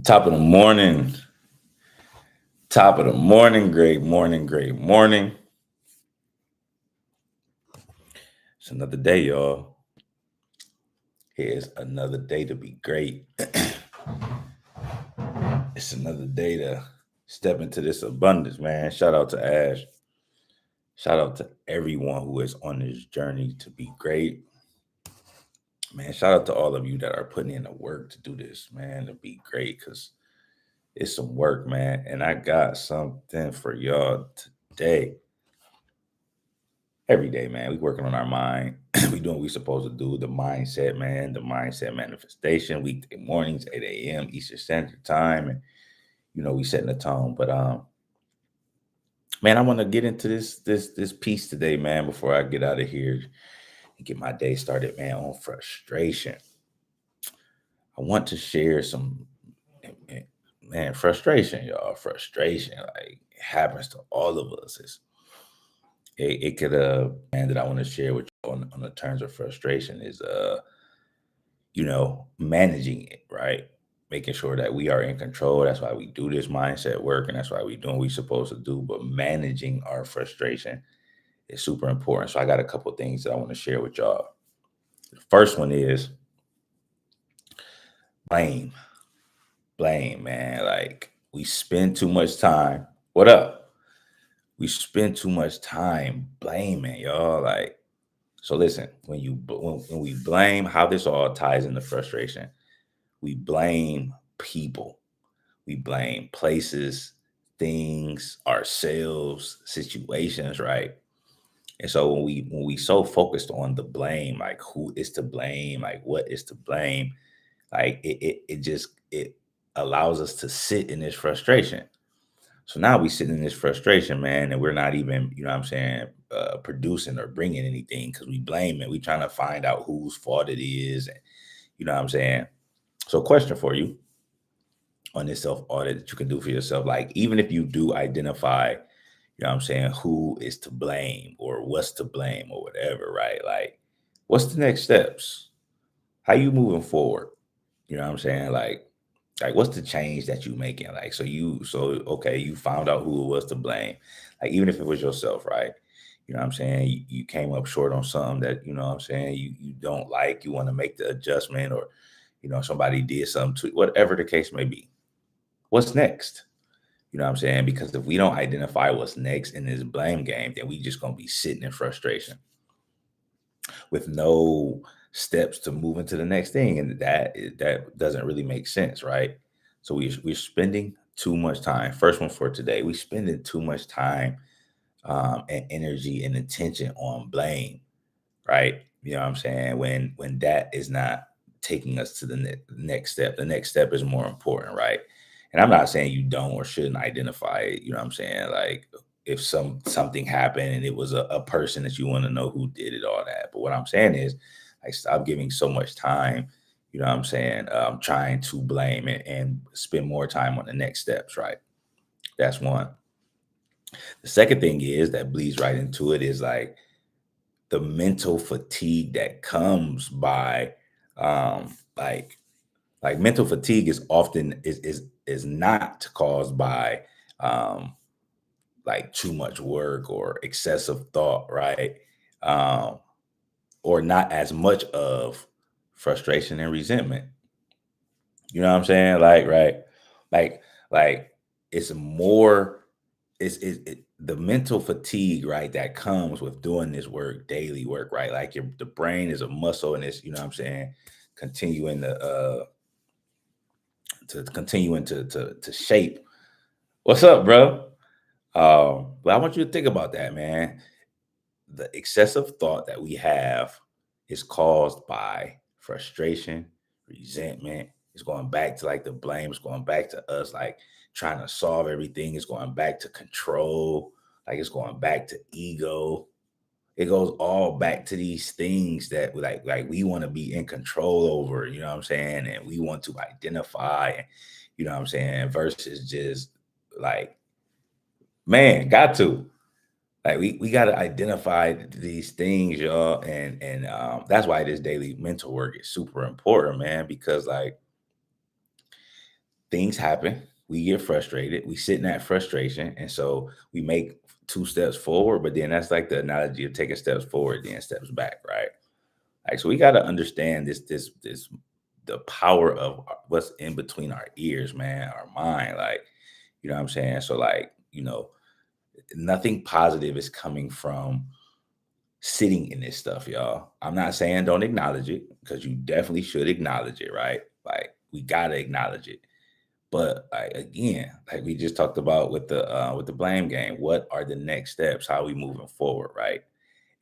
Top of the morning. Top of the morning. Great morning. Great morning. It's another day, y'all. Here's another day to be great. It's another day to step into this abundance, man. Shout out to Ash. Shout out to everyone who is on this journey to be great. Man, shout out to all of you that are putting in the work to do this, man, to be great, because it's some work, man. And I got something for y'all today. Every day, man, we working on our mind. We doing what we supposed to do. The mindset, man, the mindset manifestation. Weekday mornings, 8 a.m. Eastern Standard Time, and we setting the tone. But man, I want to get into this piece today, man. Before I get out of here and get my day started, man, on frustration. I want to share some, man, frustration, y'all. Frustration, like, it happens to all of us. It could man, that I want to share with you on the terms of frustration is managing it, right? Making sure that we are in control. That's why we do this mindset work, and that's why we doing what we supposed to do. But managing our frustration is super important. So I got a couple things that I want to share with y'all. The first one is blame. Blame, man. Like, we spend too much time. What up? We spend too much time blaming, y'all. Like, so listen, when we blame, how this all ties into frustration, we blame people, we blame places, things, ourselves, situations, right? And so when we so focused on the blame, like who is to blame, like what is to blame, like it allows us to sit in this frustration. So now we sit in this frustration, man, and we're not even, what I'm saying, producing or bringing anything because we blame it. We trying to find out whose fault it is. And what I'm saying? So question for you on this self audit that you can do for yourself. Like, even if you do identify, what I'm saying, who is to blame or what's to blame or whatever, right? Like, what's the next steps? How you moving forward? You know what I'm saying? Like, what's the change that you making? Like, okay, you found out who it was to blame. Like, even if it was yourself, right? You know what I'm saying? You came up short on something that, what I'm saying, you don't like, you want to make the adjustment, or, somebody did something to whatever the case may be. What's next? You know what I'm saying? Because if we don't identify what's next in this blame game, then we just gonna be sitting in frustration with no steps to move into the next thing, and that doesn't really make sense, right? So we're spending too much time. First one for today: we spending too much time and energy and attention on blame, right? You know what I'm saying? When that is not taking us to the next step. The next step is more important, right? And I'm not saying you don't or shouldn't identify it. You know what I'm saying? Like, if something happened and it was a person that you want to know who did it, all that. But what I'm saying is, like, stop giving so much time, you know what I'm saying, trying to blame it and spend more time on the next steps, right? That's one. The second thing is that bleeds right into it is like the mental fatigue that comes by um like mental fatigue is often is not caused by um like too much work or excessive thought, right? um or not as much of frustration and resentment. You know what I'm saying? Like, right? Like, like it's more, the mental fatigue, right, that comes with doing this work, daily work, right? Like, the brain is a muscle, and it's, what I'm saying, continuing to shape. What's up, bro? But I want you to think about that, man. The excessive thought that we have is caused by frustration, resentment. It's going back to, like, the blame. It's going back to us, like, trying to solve everything. It's going back to control. Like, it's going back to ego. It goes all back to these things that, like we want to be in control over, you know what I'm saying? And we want to identify, you know what I'm saying, versus just, like, man, got to. Like, we got to identify these things, y'all, and that's why this daily mental work is super important, man. Because, like, things happen. We get frustrated. We sit in that frustration. And so we make two steps forward, but then that's like the analogy of taking steps forward, then steps back, right? Like, so we got to understand this, the power of what's in between our ears, man, our mind. Like, you know what I'm saying? So, like, nothing positive is coming from sitting in this stuff, y'all. I'm not saying don't acknowledge it because you definitely should acknowledge it, right? Like, we got to acknowledge it. But like, again, like we just talked about with the blame game, what are the next steps? How are we moving forward, right?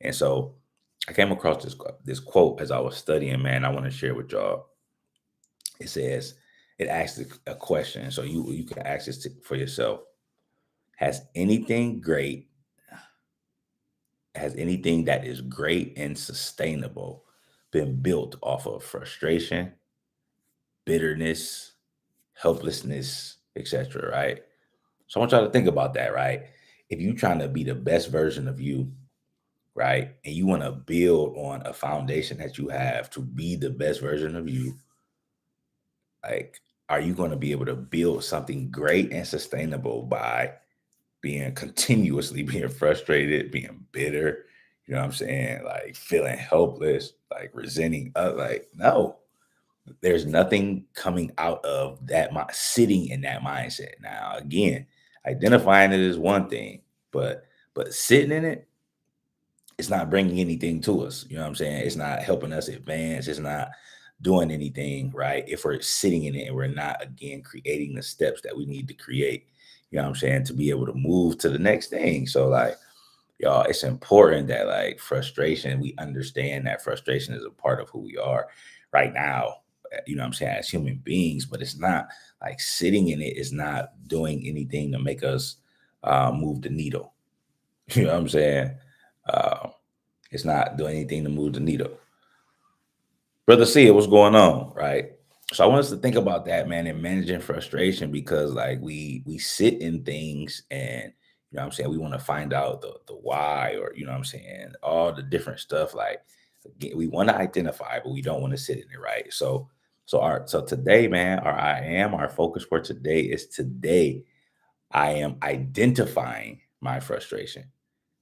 And so I came across this quote as I was studying, man. I want to share with y'all. It says, it asks a question, so you can ask this for yourself. Has anything great, has anything that is great and sustainable been built off of frustration, bitterness, helplessness, etc., right? So I want y'all to think about that, right? If you're trying to be the best version of you, right, and you want to build on a foundation that you have to be the best version of you, like, are you going to be able to build something great and sustainable by being continuously being frustrated, being bitter, you know what I'm saying? Like feeling helpless, like resenting, like, no, there's nothing coming out of that sitting in that mindset. Now, again, identifying it is one thing, but sitting in it, it's not bringing anything to us. You know what I'm saying? It's not helping us advance. It's not doing anything, right? If we're sitting in it and we're not, again, creating the steps that we need to create, you know what I'm saying, to be able to move to the next thing. So, like, y'all, it's important that, like, frustration, we understand that frustration is a part of who we are right now, you know what I'm saying, as human beings, but it's not like sitting in it is not doing anything to make us move the needle. You know what I'm saying? Uh, it's not doing anything to move the needle. Brother C, what's going on, right? So I want us to think about that, man, and managing frustration because like we sit in things and you know what I'm saying, we want to find out the why or you know what I'm saying, all the different stuff. Like again, we want to identify, but we don't want to sit in it, right? So today, man, our focus for today is today I am identifying my frustration.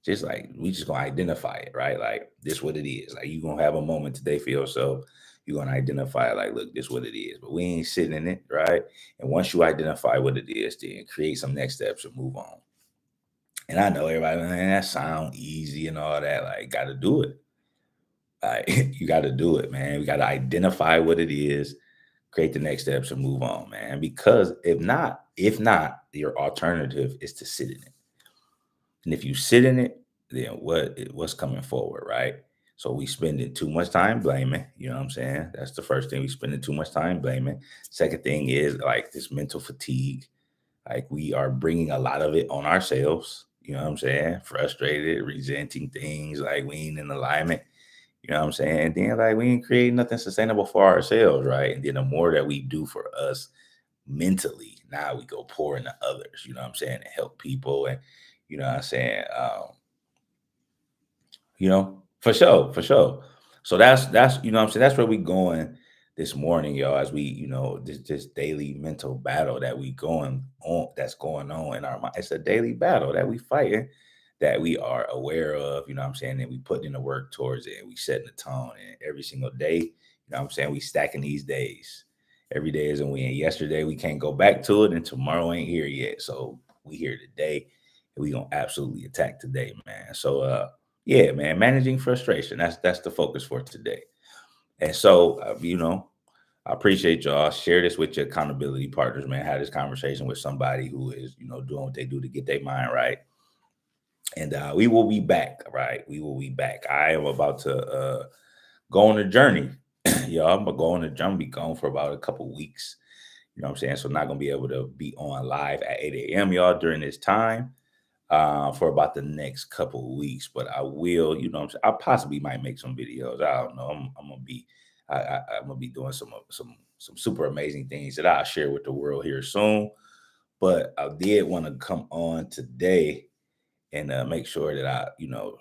Just like we just gonna identify it, right? Like this what it is. Like you gonna have a moment today for yourself. You're gonna identify like, look, this what it is. But we ain't sitting in it, right? And once you identify what it is, then create some next steps and move on. And I know everybody, man, that sound easy and all that. Like, gotta do it. Like you gotta do it, man. We gotta identify what it is, create the next steps and move on, man. Because if not, your alternative is to sit in it. And if you sit in it, then what's coming forward, right? So we spending too much time blaming, you know what I'm saying? That's the first thing. We spending too much time blaming. Second thing is like this mental fatigue. Like we are bringing a lot of it on ourselves, you know what I'm saying? Frustrated, resenting things, like we ain't in alignment, you know what I'm saying? And then like we ain't creating nothing sustainable for ourselves, right? And then the more that we do for us mentally, now we go pour into others, you know what I'm saying, and help people and you know what I'm saying? For sure, for sure. So that's you know what I'm saying, that's where we going this morning, y'all, as we, this daily mental battle that we going on that's going on in our mind. It's a daily battle that we fighting that we are aware of, you know what I'm saying, and we putting in the work towards it and we setting the tone and every single day, you know what I'm saying, we stacking these days. Every day is a win. Yesterday we can't go back to it and tomorrow ain't here yet. So we here today and we gonna absolutely attack today, man. So yeah, man, managing frustration. That's the focus for today. And so, I appreciate y'all. Share this with your accountability partners, man. Have this conversation with somebody who is, doing what they do to get their mind right. And we will be back, right? We will be back. I am about to go on a journey. Y'all, I'm gonna go on a journey, be gone for about a couple weeks. You know what I'm saying? So not gonna be able to be on live at 8 a.m. y'all during this time for about the next couple of weeks. But I will, you know what I'm saying? I possibly might make some videos. I don't know. I'm gonna be I'm gonna be doing some super amazing things that I'll share with the world here soon. But I did want to come on today and make sure that I,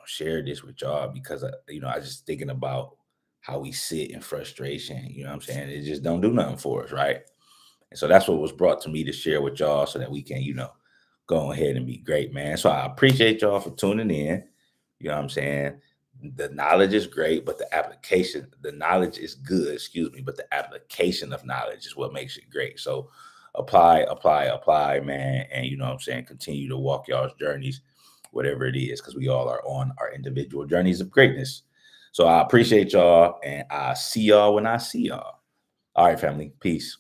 share this with y'all because I just thinking about how we sit in frustration. You know what I'm saying? It just don't do nothing for us, right? And so that's what was brought to me to share with y'all so that we can, go ahead and be great, man. So I appreciate y'all for tuning in. You know what I'm saying? The knowledge is great, but the knowledge is good, excuse me, but the application of knowledge is what makes it great. So apply, man. And you know what I'm saying? Continue to walk y'all's journeys, whatever it is, because we all are on our individual journeys of greatness. So I appreciate y'all, and I see y'all when I see y'all. All right, family. Peace.